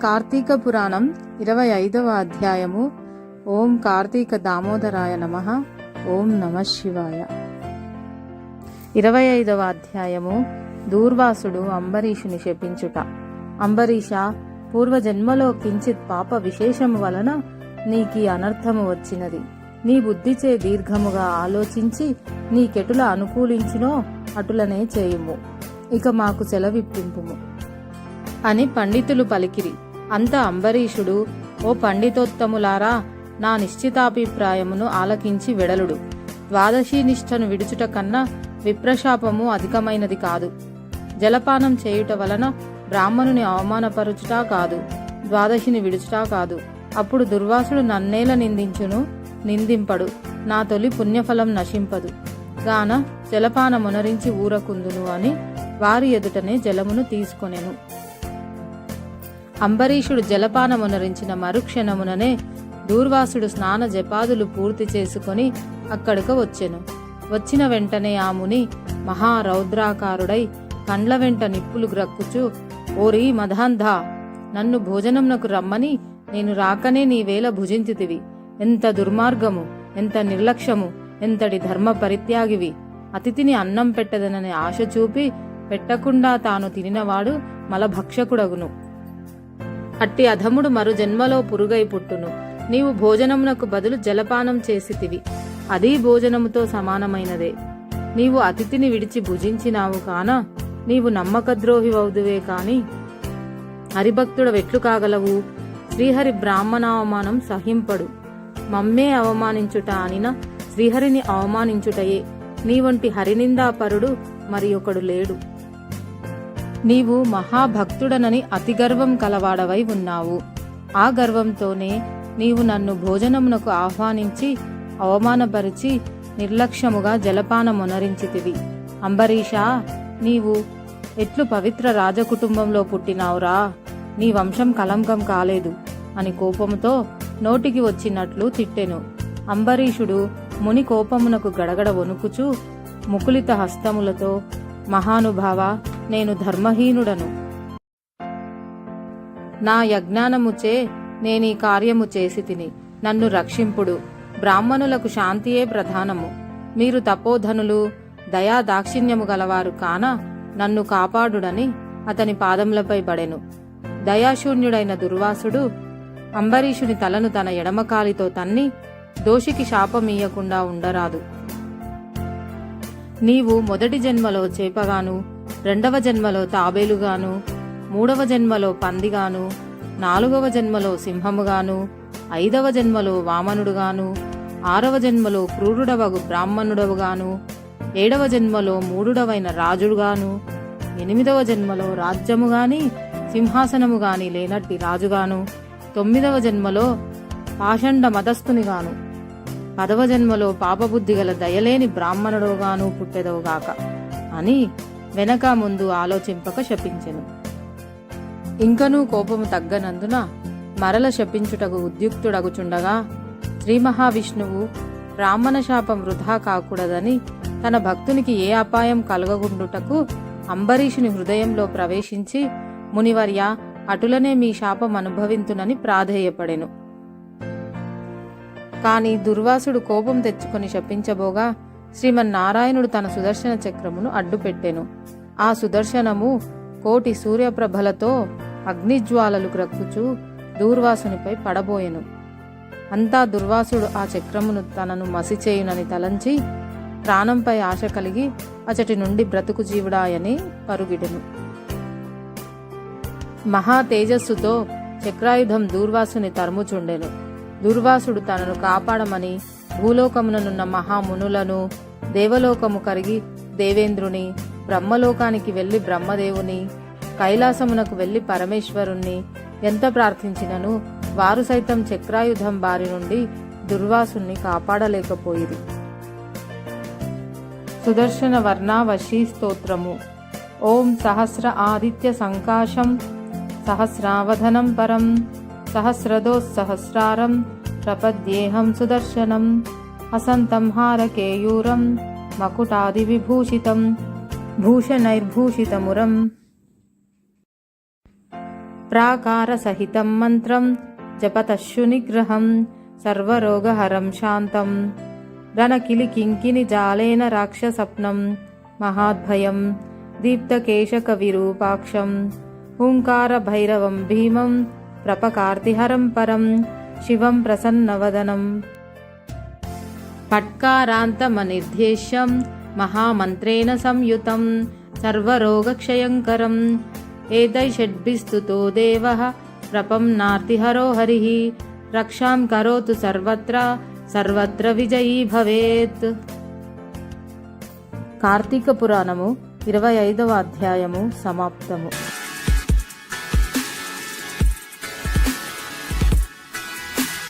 కార్తీక పురాణం 25వ అధ్యాయము. ఓం కార్తీక దామోదరాయ నమః. ఓం నమః శివాయ. 25వ అధ్యాయము. దూర్వాసుడు అంబరీషుని శపించుట. అంబరీష, పూర్వజన్మలో కించిత్ పాప విశేషము వలన నీకీ అనర్థము వచ్చినది. నీ బుద్ధిచే దీర్ఘముగా ఆలోచించి నీకెటుల అనుకూలించినో అటులనే చేయుము. ఇక మాకు సెలవిప్పింపుము అని పండితులు పలికిరి. అంత అంబరీషుడు, ఓ పండితోత్తములారా, నా నిశ్చితాభిప్రాయమును ఆలకించి వెడలుడు. ద్వాదశీ నిష్ఠను విడుచుట కన్నా విప్రశాపము అధికమైనది కాదు. జలపానం చేయుట వలన బ్రాహ్మణుని అవమానపరుచుటా కాదు, ద్వాదశిని విడుచుటా కాదు. అప్పుడు దుర్వాసుడు నన్నేల నిందించును, నిందింపడు. నా తొలి పుణ్యఫలం నశింపదు గాన జలపానమునరించి ఊరకుందును అని వారి ఎదుటనే జలమును తీసుకొనెను. అంబరీషుడు జలపానమునరించిన మరుక్షణముననే దూర్వాసుడు స్నాన జపాదులు పూర్తి చేసుకొని అక్కడకు వచ్చెను. వచ్చిన వెంటనే ఆ ముని మహారౌద్రాకారుడై కండ్ల వెంట నిప్పులు గ్రక్కుచు, ఓరి మదాంధా, నన్ను భోజనమునకు రమ్మని నేను రాకనే నీవేళ భుజించితివి. ఎంత దుర్మార్గము, ఎంత నిర్లక్ష్యము, ఎంతటి ధర్మ పరిత్యాగివి. అతిథిని అన్నం పెట్టదనని ఆశ చూపి పెట్టకుండా తాను తినినవాడు మలభక్షకుడగును. అట్టి అధముడు మరు జన్మలో పురుగై పుట్టును. నీవు భోజనమునకు బదులు జలపానం చేసితివి, అదీ భోజనముతో సమానమైనదే. నీవు అతిథిని విడిచి భుజించినావు కాన నీవు నమ్మకద్రోహివౌదువే కాని హరిభక్తుడవెట్లు కాగలవు? శ్రీహరి బ్రాహ్మణావమానం సహింపడు. మమ్మే అవమానించుట అనిన శ్రీహరిని అవమానించుటయే. నీ వంటి హరినిందాపరుడు మరి ఒకడు లేడు. నీవు మహాభక్తుడనని అతి గర్వం కలవాడవై ఉన్నావు. ఆ గర్వంతోనే నీవు నన్ను భోజనమునకు ఆహ్వానించి అవమానపరిచి నిర్లక్ష్యముగా జలపానమునరించితివి. అంబరీషా, నీవు ఎట్లు పవిత్ర రాజకుటుంబంలో పుట్టినావురా? నీ వంశం కలంకం కాలేదు అని కోపముతో నోటికి వచ్చినట్లు తిట్టెను. అంబరీషుడు ముని కోపమునకు గడగడ వణుకుచూ ముకులిత హస్తములతో, మహానుభావ, నేను ధర్మహీనుడను. నా యజ్ఞానముచే నేనీ కార్యము చేసి తిని, నన్ను రక్షింపుడు. బ్రాహ్మణులకు శాంతియే ప్రధానము. మీరు తపోధనులు, దయా దాక్షిణ్యము గలవారు కాన నన్ను కాపాడుడని అతని పాదములపై పడెను. దయాశూన్యుడైన దుర్వాసుడు అంబరీషుని తలను తన ఎడమకాలితో తన్ని, దోషికి శాపమీయకుండా ఉండరాదు. నీవు మొదటి జన్మలో చేపగాను, రెండవ జన్మలో తాబేలుగాను, మూడవ జన్మలో పందిగాను, నాలుగవ జన్మలో సింహముగాను, ఐదవ జన్మలో వామనుడుగాను, ఆరవ జన్మలో క్రూరుడవగు బ్రాహ్మణుడవుగాను, ఏడవ జన్మలో మూఢుడవైన రాజుగాను, ఎనిమిదవ జన్మలో రాజ్యముగాని సింహాసనముగాని లేనట్టి రాజుగాను, తొమ్మిదవ జన్మలో పాషండ మతస్థునిగాను, 10వ జన్మలో పాపబుద్ధి గల దయలేని బ్రాహ్మణుడుగాను పుట్టెదవుగాక అని వెనక ముందు ఆలోచింపక శపించెను. ఇంకనూ కోపము తగ్గనందున మరల శపించుటకు ఉద్యుక్తుడగుచుండగా శ్రీ మహావిష్ణువు బ్రాహ్మణ శాపం వృధా కాకూడదని తన భక్తునికి ఏ అపాయం కలగకుండుటకు అంబరీషుని హృదయంలో ప్రవేశించి, మునివర్య, అటులనే మీ శాపం అనుభవింతునని ప్రాధేయపడెను. కాని దుర్వాసుడు కోపం తెచ్చుకొని శపించబోగా శ్రీమన్నారాయణుడు తన సుదర్శన చక్రమును అడ్డుపెట్టెను. ఆ సుదర్శనము కోటి సూర్యప్రభలతో అగ్నిజ్వాలలు గ్రక్కుచూ దూర్వాసునిపై పడబోయెను. అంతా దుర్వాసుడు ఆ చక్రమును తనను మసిచేయునని తలంచి ప్రాణంపై ఆశ కలిగి అచటి నుండి బ్రతుకు జీవుడాయని పరుగిడెను. మహా తేజస్సుతో చక్రాయుధం దూర్వాసుని తరుముచుండెను. దుర్వాసుడు తనను కాపాడమని భూలోకముననున్న మహామునులను, దేవలోకము కరిగి దేవేంద్రుని, బ్రహ్మలోకానికి వెళ్లి బ్రహ్మదేవుని, కైలాసమునకు వెళ్లి పరమేశ్వరుణ్ణి ఎంత ప్రార్థించినను వారు సైతం చక్రాయుధం బారి నుండి దుర్వాసుని కాపాడలేకపోయిరి. సుదర్శన వర్ణావశీ స్తోత్రము. ఓం సహస్ర ఆదిత్య సంకాశం సహస్రావధనం పరం సహస్రదోస్సహస్రారం ప్రపద్యేహం సుదర్శనం అసంతం హారకేయూరం మకుటాది విభూషితం భూషణైర్భూషితమురం అప్రాకారసహితం మంత్రం జపతశు నిగ్రహం సర్వరోగహరం శాంతం రణకిలికింకిని జాలేన రాక్షసప్నం మహాద్భయం దీప్తకేశకవిరూపాక్షం హూంకారభైరవం భీమం ప్రపకార్తిహరం పరం శివం ప్రసన్నవదనం పట్కారాంతమనిర్దేశ్యం మహామంత్రేణ సంయుతం సర్వరోగక్షయంకరం ఏతైషడ్భిస్తుతో దేవః ప్రపన్నార్తిహరో హరిః రక్షాం కరోతు సర్వత్ర సర్వత్ర విజయీ భవేత్. కార్తీక పురాణము 25వ అధ్యాయము సమాప్తము.